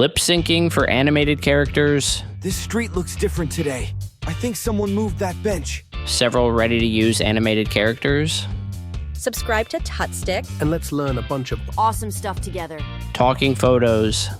lip syncing for animated characters, This street looks different today. I think someone moved that bench. several ready-to-use animated characters, Subscribe to Tutstick. And let's learn a bunch of Awesome stuff together. talking photos,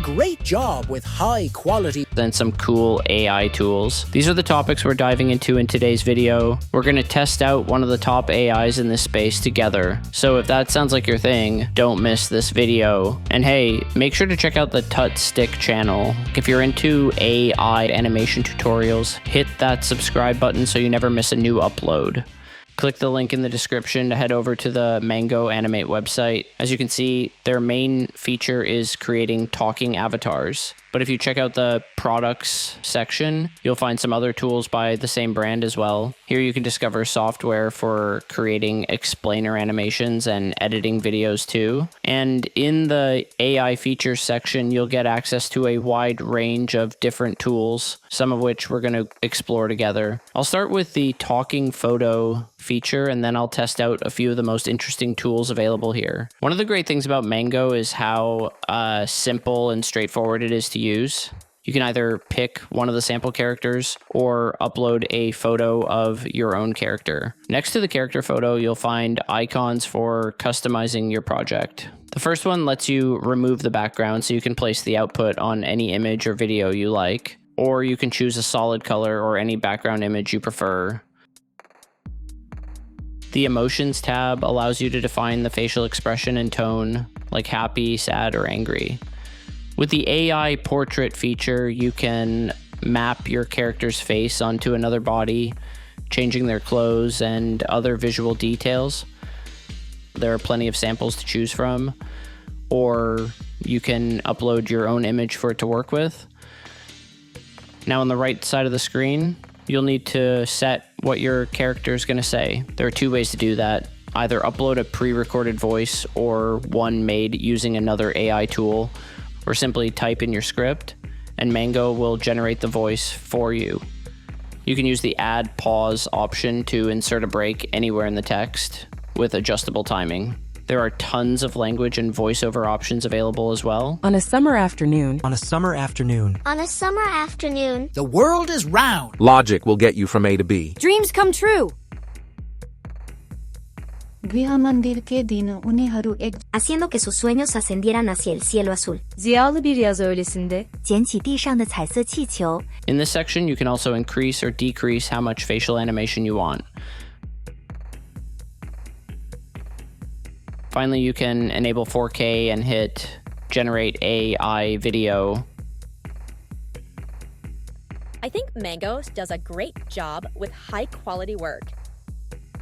Great job with high quality. then some cool AI tools. These are the topics we're diving into in today's video. We're going to test out one of the top AIs in this space together. So if that sounds like your thing, don't miss this video. And hey, make sure to check out the Tutstick channel. If you're into AI animation tutorials, hit that subscribe button so you never miss a new upload. Click the link in the description to head over to the Mango Animate website. As you can see, their main feature is creating talking avatars. But if you check out the products section, you'll find some other tools by the same brand as well. Here you can discover software for creating explainer animations and editing videos too. And in the AI features section, you'll get access to a wide range of different tools, some of which we're going to explore together. I'll start with the talking photo feature, and then I'll test out a few of the most interesting tools available here. One of the great things about Mango is how simple and straightforward it is to use. You can either pick one of the sample characters or upload a photo of your own character. Next to the character photo, you'll find icons for customizing your project. The first one lets you remove the background so you can place the output on any image or video you like, or you can choose a solid color or any background image you prefer. The Emotions tab allows you to define the facial expression and tone, like happy, sad, or angry. With the AI Portrait feature, you can map your character's face onto another body, changing their clothes and other visual details. There are plenty of samples to choose from, or you can upload your own image for it to work with. Now on the right side of the screen, you'll need to set what your character is going to say. There are two ways to do that. Either upload a pre-recorded voice or one made using another AI tool, or simply type in your script and Mango will generate the voice for you. You can use the add pause option to insert a break anywhere in the text with adjustable timing. There are tons of language and voiceover options available as well. On a summer afternoon. On a summer afternoon. On a summer afternoon. The world is round. Logic will get you from A to B. Dreams come true. Haciendo que sus sueños ascendieran hacia el cielo azul. Ziyalı bir yaz öğlesinde. 捡起地上的彩色气球. In this section, you can also increase or decrease how much facial animation you want. Finally, you can enable 4K and hit Generate AI Video. I think Mango does a great job with high quality work.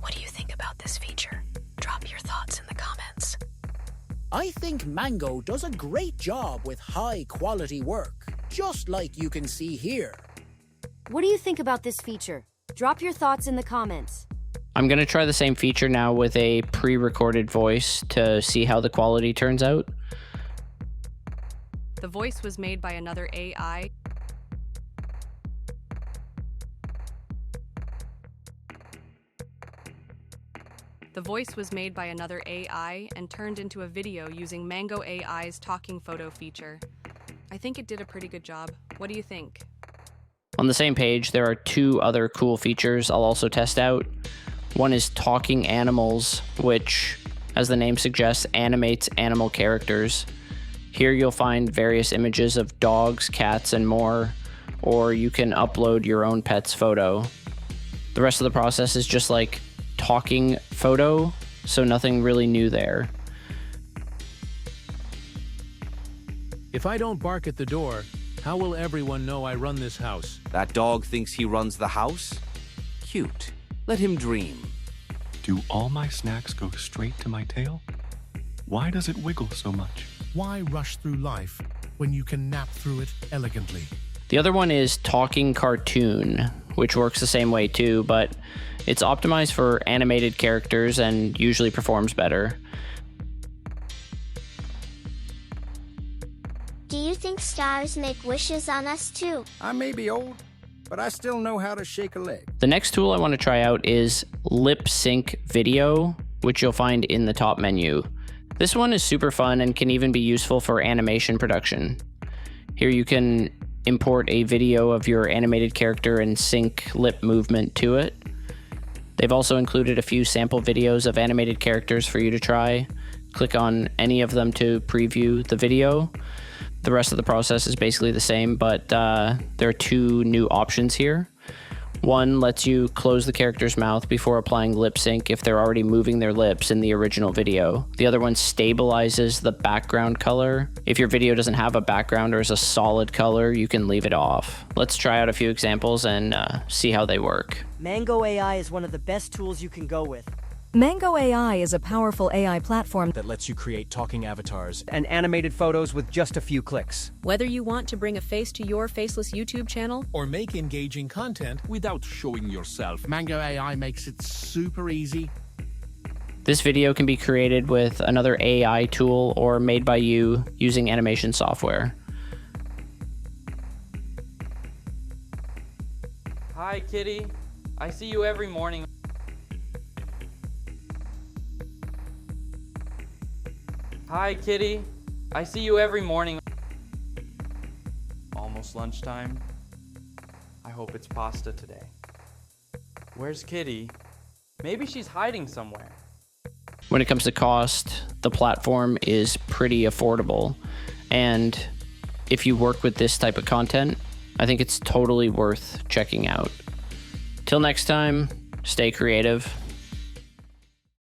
What do you think about this feature? Drop your thoughts in the comments. I think Mango does a great job with high quality work, just like you can see here. What do you think about this feature? Drop your thoughts in the comments. I'm going to try the same feature now with a pre-recorded voice to see how the quality turns out. The voice was made by another AI. The voice was made by another AI and turned into a video using Mango AI's talking photo feature. I think it did a pretty good job. What do you think? On the same page, there are two other cool features I'll also test out. One is Talking Animals, which, as the name suggests, animates animal characters. Here you'll find various images of dogs, cats, and more, or you can upload your own pet's photo. The rest of the process is just like talking photo, so nothing really new there. If I don't bark at the door, how will everyone know I run this house? That dog thinks he runs the house? Cute. Let him dream. Do all my snacks go straight to my tail? Why does it wiggle so much? Why rush through life when you can nap through it elegantly? The other one is Talking Cartoon, which works the same way too, but it's optimized for animated characters and usually performs better. Do you think stars make wishes on us too? I may be old, but I still know how to shake a leg. The next tool I want to try out is Lip Sync Video, which you'll find in the top menu. This one is super fun and can even be useful for animation production. Here you can import a video of your animated character and sync lip movement to it. They've also included a few sample videos of animated characters for you to try. Click on any of them to preview the video. The rest of the process is basically the same, but there are two new options here. One lets you close the character's mouth before applying lip sync if they're already moving their lips in the original video. The other one stabilizes the background color. If your video doesn't have a background or is a solid color, you can leave it off. Let's try out a few examples and see how they work. Mango AI is one of the best tools you can go with. Mango AI is a powerful AI platform that lets you create talking avatars and animated photos with just a few clicks. Whether you want to bring a face to your faceless YouTube channel or make engaging content without showing yourself, Mango AI makes it super easy. This video can be created with another AI tool or made by you using animation software. Hi, Kitty. I see you every morning. Hi, Kitty. I see you every morning. Almost lunchtime. I hope it's pasta today. Where's Kitty? Maybe she's hiding somewhere. When it comes to cost, the platform is pretty affordable. And if you work with this type of content, I think it's totally worth checking out. Till next time, stay creative.